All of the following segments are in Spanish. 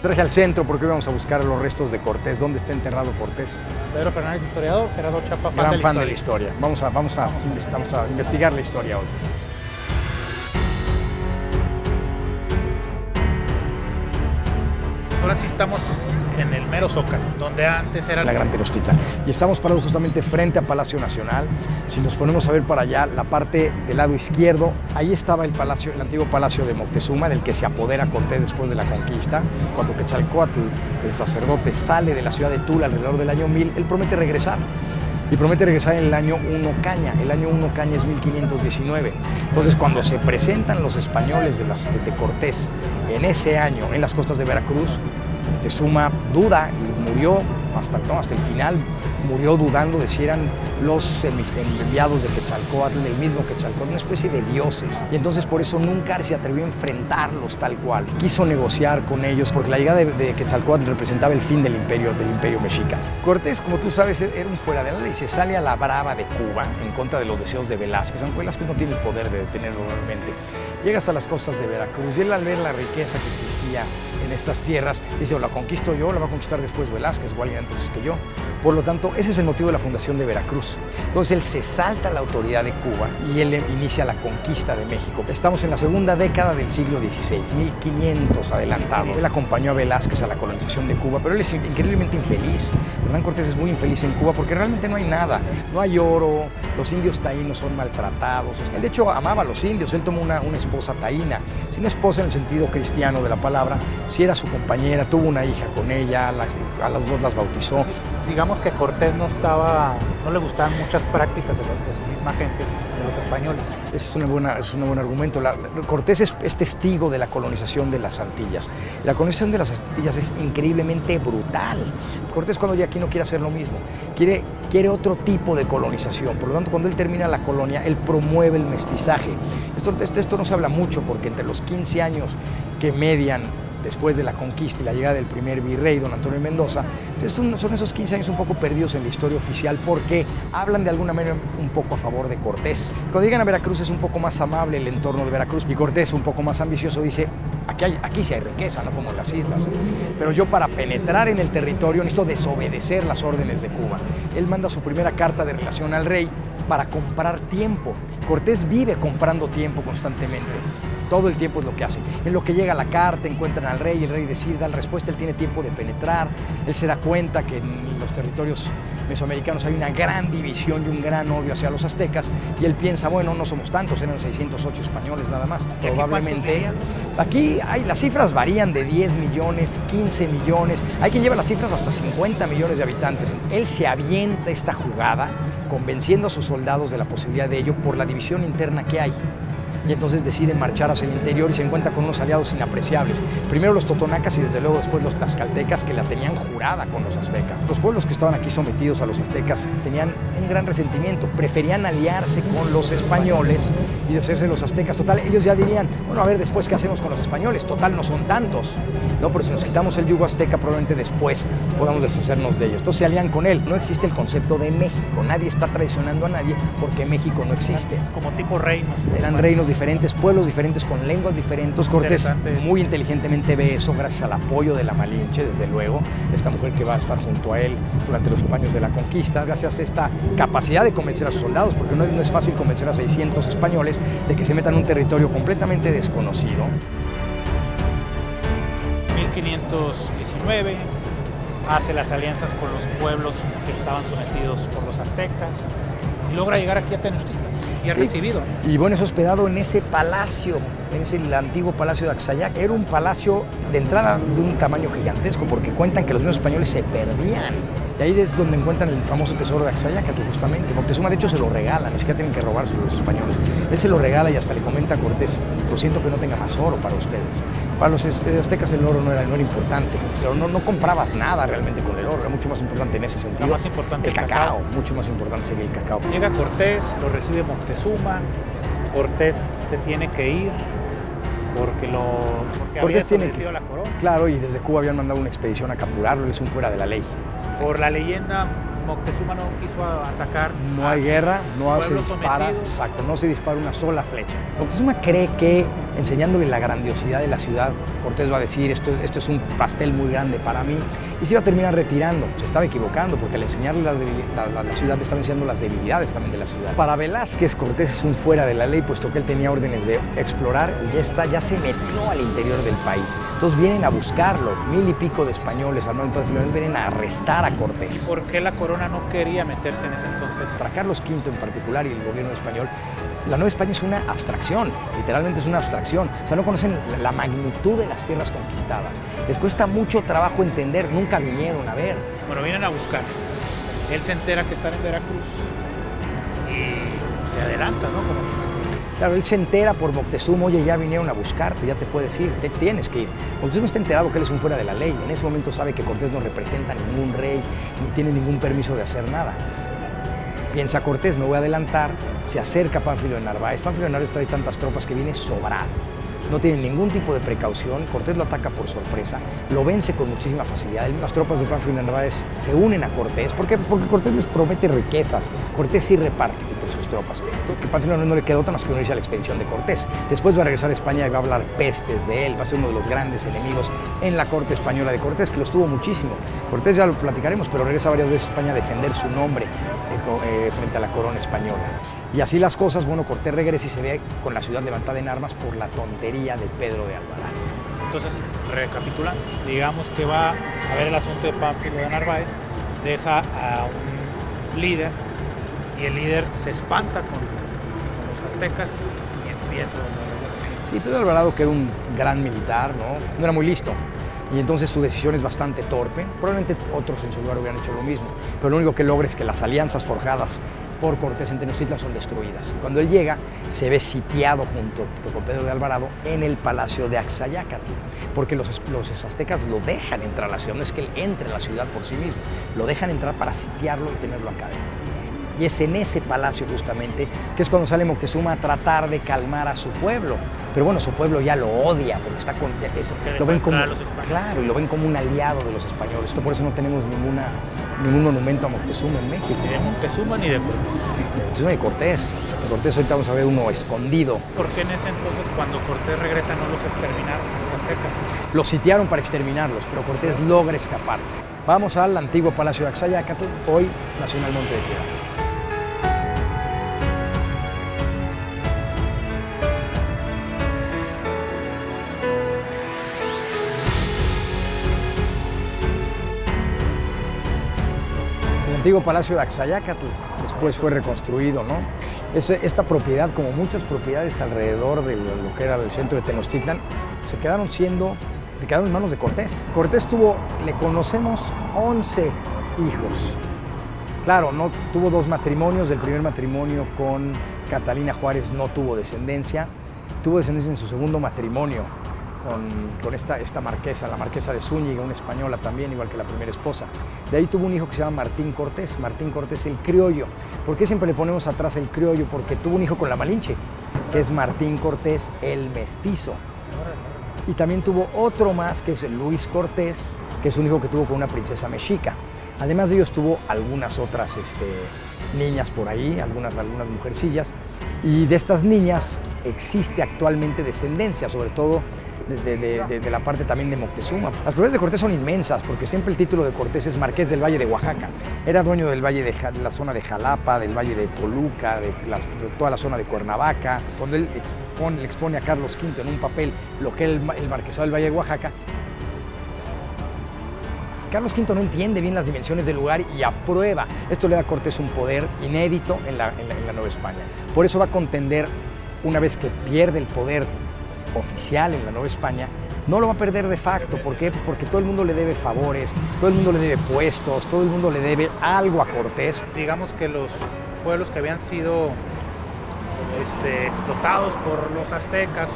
Traje al centro porque hoy vamos a buscar los restos de Cortés. ¿Dónde está enterrado Cortés? Pedro Fernández, historiador, Gerardo Chapa, Gran fan de la historia. Vamos a investigar la historia hoy. Ahora sí estamos en el mero Zócalo, donde antes era la Gran Tenochtitlan. Y estamos parados justamente frente a Palacio Nacional. Si nos ponemos a ver para allá, la parte del lado izquierdo, ahí estaba el palacio, el antiguo palacio de Moctezuma, del que se apodera Cortés después de la conquista. Cuando Quetzalcóatl, el sacerdote, sale de la ciudad de Tula alrededor del año 1000, él promete regresar. Y promete regresar en el año 1 Caña. El año 1 Caña es 1519. Entonces, cuando se presentan los españoles de Cortés en ese año en las costas de Veracruz, Moctezuma duda y murió hasta el final, murió dudando de si eran los enviados de Quetzalcóatl, el mismo Quetzalcóatl, una especie de dioses. Y entonces por eso nunca se atrevió a enfrentarlos tal cual. Quiso negociar con ellos porque la llegada de Quetzalcóatl representaba el fin del imperio mexica. Cortés, como tú sabes, era un fuera de la ley. Se sale a la brava de Cuba en contra de los deseos de Velázquez, aunque Velázquez no tiene el poder de detenerlo realmente. Llega hasta las costas de Veracruz y él, al ver la riqueza que existía en estas tierras, dice: o la conquisto yo, o la va a conquistar después Velázquez o alguien antes que yo. Por lo tanto, ese es el motivo de la fundación de Veracruz. Entonces él se salta a la autoridad de Cuba y él inicia la conquista de México. Estamos en la segunda década del siglo XVI, 1500 adelantado. Él acompañó a Velázquez a la colonización de Cuba, pero él es increíblemente infeliz. Hernán Cortés es muy infeliz en Cuba porque realmente no hay nada. No hay oro, los indios taínos son maltratados. Él de hecho amaba a los indios, él tomó una esposa taína. Si no esposa en el sentido cristiano de la palabra, si era su compañera, tuvo una hija con ella, a las dos las bautizó. Digamos que Cortés no le gustaban muchas prácticas de su misma gente, de los españoles. Ese es un buen argumento. Cortés es testigo de la colonización de las Antillas. La colonización de las Antillas es increíblemente brutal. Cortés, cuando llega aquí, no quiere hacer lo mismo. Quiere otro tipo de colonización. Por lo tanto, cuando él termina la colonia, él promueve el mestizaje. Esto no se habla mucho porque entre los 15 años que median después de la conquista y la llegada del primer virrey, don Antonio Mendoza, son esos 15 años un poco perdidos en la historia oficial porque hablan de alguna manera un poco a favor de Cortés. Cuando llegan a Veracruz es un poco más amable el entorno de Veracruz y Cortés, un poco más ambicioso, dice: aquí sí hay riqueza, no como en las islas, pero yo para penetrar en el territorio necesito desobedecer las órdenes de Cuba. Él manda su primera carta de relación al rey para comprar tiempo. Cortés vive comprando tiempo constantemente. Todo el tiempo es lo que hace. En lo que llega la carta, encuentran al rey, el rey decide, da la respuesta, él tiene tiempo de penetrar, él se da cuenta que en los territorios mesoamericanos hay una gran división y un gran odio hacia los aztecas, y él piensa: bueno, no somos tantos, eran 608 españoles nada más. Probablemente. Aquí las cifras varían de 10 millones, 15 millones, hay quien lleva las cifras hasta 50 millones de habitantes. Él se avienta esta jugada convenciendo a sus soldados de la posibilidad de ello por la división interna que hay. Y entonces deciden marchar hacia el interior y se encuentra con unos aliados inapreciables. Primero los totonacas y desde luego después los tlaxcaltecas, que la tenían jurada con los aztecas. Los pueblos que estaban aquí sometidos a los aztecas tenían un gran resentimiento, preferían aliarse con los españoles y deshacerse de los aztecas. Total, ellos ya dirían: bueno, a ver, después, ¿qué hacemos con los españoles? Total, no son tantos. No, pero si nos quitamos el yugo azteca, probablemente después podamos deshacernos de ellos. Entonces se alían con él. No existe el concepto de México. Nadie está traicionando a nadie porque México no existe. Como tipo reinos. Eran reinos diferentes, pueblos diferentes, con lenguas diferentes. Cortés muy inteligentemente ve eso gracias al apoyo de la Malinche, desde luego, esta mujer que va a estar junto a él durante los años de la conquista, gracias a esta capacidad de convencer a sus soldados, porque no es fácil convencer a 600 españoles de que se metan en un territorio completamente desconocido. 1519 hace las alianzas con los pueblos que estaban sometidos por los aztecas y logra llegar aquí a Tenochtitlan y es recibido. Y bueno, es hospedado en ese palacio, el antiguo palacio de Axayac. Era un palacio de entrada de un tamaño gigantesco porque cuentan que los mismos españoles se perdían. Y ahí es donde encuentran el famoso tesoro de Axayac, justamente. Moctezuma, de hecho, se lo regala, ni siquiera tienen que robárselo los españoles. Él se lo regala y hasta le comenta a Cortés: lo siento que no tenga más oro para ustedes. Para los aztecas el oro no era importante, pero no comprabas nada realmente con el oro, era mucho más importante en ese sentido. Más importante el cacao, mucho más importante sería el cacao. Llega Cortés, lo recibe Moctezuma, Cortés se tiene que ir porque había desobedecido a la corona. Claro, y desde Cuba habían mandado una expedición a capturarlo, él es un fuera de la ley. Por la leyenda, Moctezuma no quiso atacar. No hay guerra, no se dispara, exacto, no se dispara una sola flecha. Moctezuma cree que enseñándole la grandiosidad de la ciudad. Cortés va a decir, esto es un pastel muy grande para mí, y se iba a terminar retirando. Se estaba equivocando, porque al enseñarle la ciudad le estaba enseñando las debilidades también de la ciudad. Para Velázquez, Cortés es un fuera de la ley, puesto que él tenía órdenes de explorar y ya se metió al interior del país. Entonces vienen a buscarlo, 1000 y pico de españoles, al momento de vienen a arrestar a Cortés. ¿Y por qué la corona no quería meterse en ese entonces? Para Carlos V en particular y el gobierno español, la Nueva España es una abstracción, literalmente es una abstracción. O sea, no conocen la magnitud de las tierras conquistadas. Les cuesta mucho trabajo entender, nunca vinieron a ver. Bueno, vienen a buscar. Él se entera que están en Veracruz y se adelanta, ¿no? Claro, él se entera por Moctezuma, oye, ya vinieron a buscarte, ya te puedes ir, tienes que ir. Moctezuma está enterado que él es un fuera de la ley. En ese momento sabe que Cortés no representa a ningún rey, ni tiene ningún permiso de hacer nada. Piensa Cortés, me voy a adelantar, se acerca a Pánfilo de Narváez. Pánfilo de Narváez trae tantas tropas que viene sobrado. No tiene ningún tipo de precaución, Cortés lo ataca por sorpresa, lo vence con muchísima facilidad. Las tropas de Pánfilo de Narváez se unen a Cortés. ¿Por qué? Porque Cortés les promete riquezas, Cortés sí reparte entre sus tropas. Que Pánfilo no le quedó otra más que unirse a la expedición de Cortés. Después va a regresar a España y va a hablar pestes de él, va a ser uno de los grandes enemigos en la corte española de Cortés, que los tuvo muchísimo. Cortés ya lo platicaremos, pero regresa varias veces a España a defender su nombre frente a la corona española. Y así las cosas, bueno, Cortés regresa y se ve con la ciudad levantada en armas por la tontería de Pedro de Alvarado. Entonces, recapitulando, digamos que va a ver el asunto de Pánfilo de Narváez, deja a un líder y el líder se espanta con los aztecas y empieza a... Sí, Pedro de Alvarado, que era un gran militar, no era muy listo. Y entonces su decisión es bastante torpe. Probablemente otros en su lugar hubieran hecho lo mismo, pero lo único que logra es que las alianzas forjadas por Cortés en Tenochtitlan son destruidas. Cuando él llega, se ve sitiado junto con Pedro de Alvarado en el palacio de Axayácatl, porque los aztecas lo dejan entrar a la ciudad, no es que él entre a la ciudad por sí mismo, lo dejan entrar para sitiarlo y tenerlo acá dentro. Y es en ese palacio justamente que es cuando sale Moctezuma a tratar de calmar a su pueblo. Pero bueno, su pueblo ya lo odia, porque lo ven como, claro, y lo ven como un aliado de los españoles. Por eso no tenemos ningún monumento a Moctezuma en México. Ni de Moctezuma ni de Cortés. De Moctezuma y Cortés. De Cortés ahorita vamos a ver uno escondido. ¿Por qué en ese entonces, cuando Cortés regresa, no los exterminaron, los aztecas? Los sitiaron para exterminarlos, pero Cortés logra escapar. Vamos al antiguo palacio de Axayácatl, hoy Nacional Monte de Piedad. El antiguo palacio de Axayácatl después fue reconstruido, ¿no? Esta propiedad, como muchas propiedades alrededor de lo que era el centro de Tenochtitlan, se quedaron en manos de Cortés. Cortés le conocemos 11 hijos. Claro, no tuvo 2 matrimonios. Del primer matrimonio con Catalina Juárez no tuvo descendencia. Tuvo descendencia en su segundo matrimonio con esta marquesa, la marquesa de Zúñiga, una española también, igual que la primera esposa. De ahí tuvo un hijo que se llama Martín Cortés el criollo. ¿Por qué siempre le ponemos atrás el criollo? Porque tuvo un hijo con la Malinche, que es Martín Cortés el mestizo. Y también tuvo otro más, que es Luis Cortés, que es un hijo que tuvo con una princesa mexica. Además de ellos tuvo algunas otras niñas por ahí, algunas mujercillas, y de estas niñas existe actualmente descendencia, sobre todo de la parte también de Moctezuma. Las propiedades de Cortés son inmensas, porque siempre el título de Cortés es Marqués del Valle de Oaxaca. Era dueño del valle de la zona de Jalapa, del Valle de Toluca, de toda la zona de Cuernavaca. Cuando él le expone a Carlos V en un papel lo que es el marquesado del Valle de Oaxaca, Carlos V no entiende bien las dimensiones del lugar y aprueba. Esto le da a Cortés un poder inédito en la Nueva España. Por eso va a contender, una vez que pierde el poder oficial en la Nueva España, no lo va a perder de facto. ¿Por qué? Pues porque todo el mundo le debe favores, todo el mundo le debe puestos, todo el mundo le debe algo a Cortés. Digamos que los pueblos que habían sido explotados por los aztecas,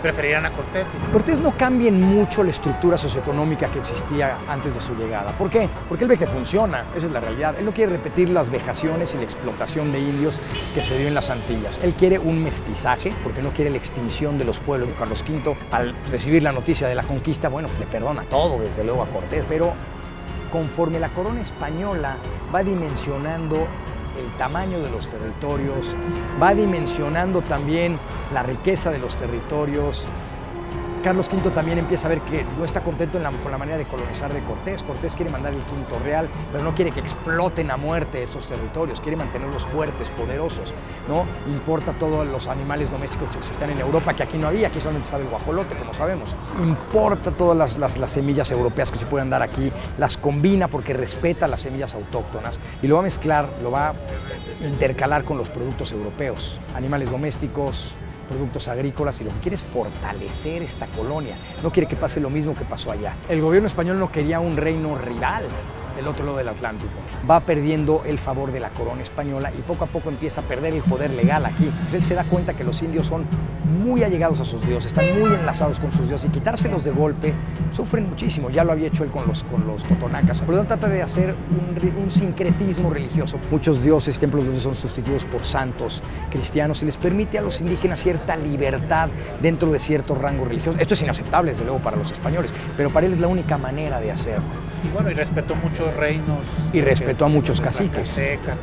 preferirán a Cortés. Cortés no cambia en mucho la estructura socioeconómica que existía antes de su llegada. ¿Por qué? Porque él ve que funciona, esa es la realidad. Él no quiere repetir las vejaciones y la explotación de indios que se dio en las Antillas. Él quiere un mestizaje, porque no quiere la extinción de los pueblos. Carlos V, al recibir la noticia de la conquista, bueno, pues le perdona todo, desde luego, a Cortés. Pero conforme la corona española va dimensionando el tamaño de los territorios, va dimensionando también la riqueza de los territorios. Carlos V también empieza a ver que no está contento con la manera de colonizar de Cortés. Cortés quiere mandar el quinto real, pero no quiere que exploten a muerte estos territorios, quiere mantenerlos fuertes, poderosos, ¿no? Importa todos los animales domésticos que existían en Europa, que aquí no había, aquí solamente estaba el guajolote, como sabemos. Importa todas las semillas europeas que se puedan dar aquí, las combina porque respeta las semillas autóctonas y lo va a mezclar, lo va a intercalar con los productos europeos, animales domésticos, productos agrícolas, y lo que quiere es fortalecer esta colonia. No quiere que pase lo mismo que pasó allá. El gobierno español no quería un reino rival del otro lado del Atlántico. Va perdiendo el favor de la corona española y poco a poco empieza a perder el poder legal aquí. Él se da cuenta que los indios son muy allegados a sus dioses, están muy enlazados con sus dioses y quitárselos de golpe sufren muchísimo. Ya lo había hecho él con los totonacas. Por lo tanto, trata de hacer un sincretismo religioso. Muchos dioses y templos de dioses son sustituidos por santos cristianos y les permite a los indígenas cierta libertad dentro de ciertos rangos religiosos. Esto es inaceptable, desde luego, para los españoles, pero para él es la única manera de hacerlo. Y bueno, y respetó muchos reinos. Y respetó a muchos caciques. Caciques.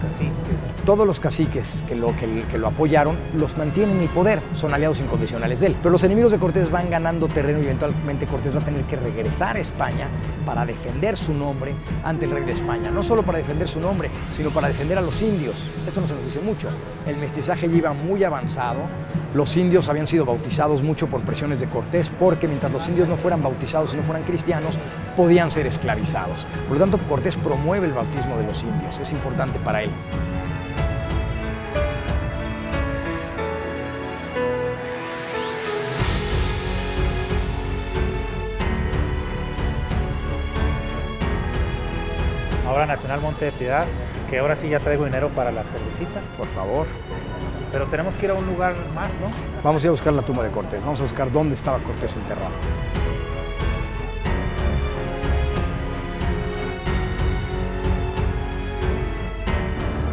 Todos los caciques que lo apoyaron los mantienen en el poder, son aliados incondicionales de él. Pero los enemigos de Cortés van ganando terreno y eventualmente Cortés va a tener que regresar a España para defender su nombre ante el rey de España. No solo para defender su nombre, sino para defender a los indios. Esto no se nos dice mucho. El mestizaje ya iba muy avanzado. Los indios habían sido bautizados mucho por presiones de Cortés, porque mientras los indios no fueran bautizados y no fueran cristianos, podían ser esclavizados. Por lo tanto, Cortés promueve el bautismo de los indios. Es importante para él. Ahora Nacional Monte de Piedad, que ahora sí ya traigo dinero para las cervecitas. Por favor. Pero tenemos que ir a un lugar más, ¿no? Vamos a ir a buscar la tumba de Cortés. Vamos a buscar dónde estaba Cortés enterrado.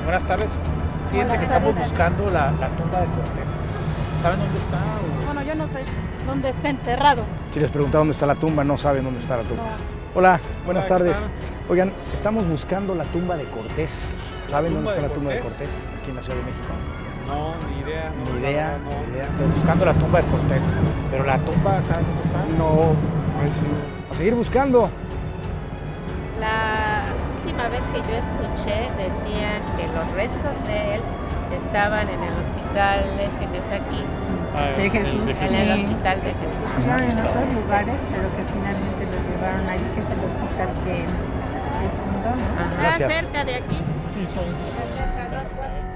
Buenas tardes. Fíjense que estamos buscando la tumba de Cortés. ¿Saben dónde está? Bueno, yo no sé dónde está enterrado. Si les pregunta dónde está la tumba, no saben dónde está la tumba. No. Hola, buenas Hola, ¿qué tardes. tal? Oigan, estamos buscando la tumba de Cortés. ¿Saben dónde está la tumba de Cortés? Cortés? Aquí en la Ciudad de México. No, ni idea. Ni idea, No. ni idea. Estoy buscando la tumba de Cortés. Pero la tumba, ¿saben dónde está? No, a seguir buscando. La última vez que yo escuché decían que los restos de él estaban en el hospital que está aquí, De Jesús. en el hospital de Jesús. Estuvieron en otros lugares, pero que finalmente los llevaron ahí, que es el hospital que fundó, ¿no? Ajá, Gracias. cerca de aquí. Sí, sí. Cerca, 2 cuadras.